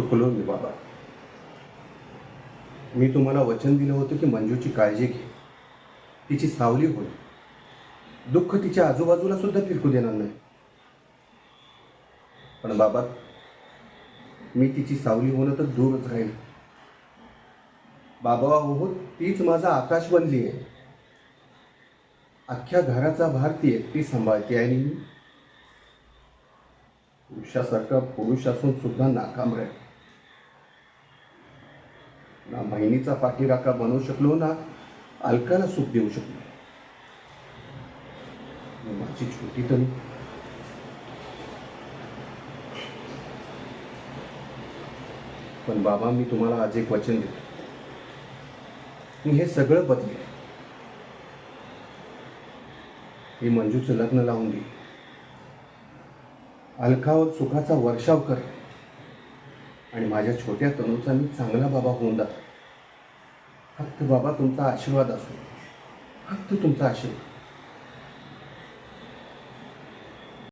चुकलो मी बाबा. मी तुम्हाला वचन दिलं होतं की मंजूची काळजी घे, तिची सावली होईल, दुःख तिच्या आजूबाजूला सुद्धा फिरकू देणार नाही. पण बाबा, मी तिची सावली होणं तर दूरच राहील. बाबा हो, तीच माझा आकाश बनली आहे. अख्ख्या घराचा भार ती एकटी सांभाळते आणि मी पुरुषासारखा पुरुष असून सुद्धा नाकाम आहे. ना बहिणीचा पाठीराखा बनवू शकलो, ना अलकाला सुख देऊ शकलो. माझी छोटी तरी पण बाबा, मी तुम्हाला आज एक वचन देतो. मी हे सगळं बदलेन. मी मंजूचं लग्न लावून देईन. अलकावर सुखाचा वर्षाव कर आणि माझ्या छोट्या तनूचा मी चांगला बाबा होऊन जातो. फक्त बाबा तुमचा आशीर्वाद असो, फक्त तुमचा आशीर्वाद.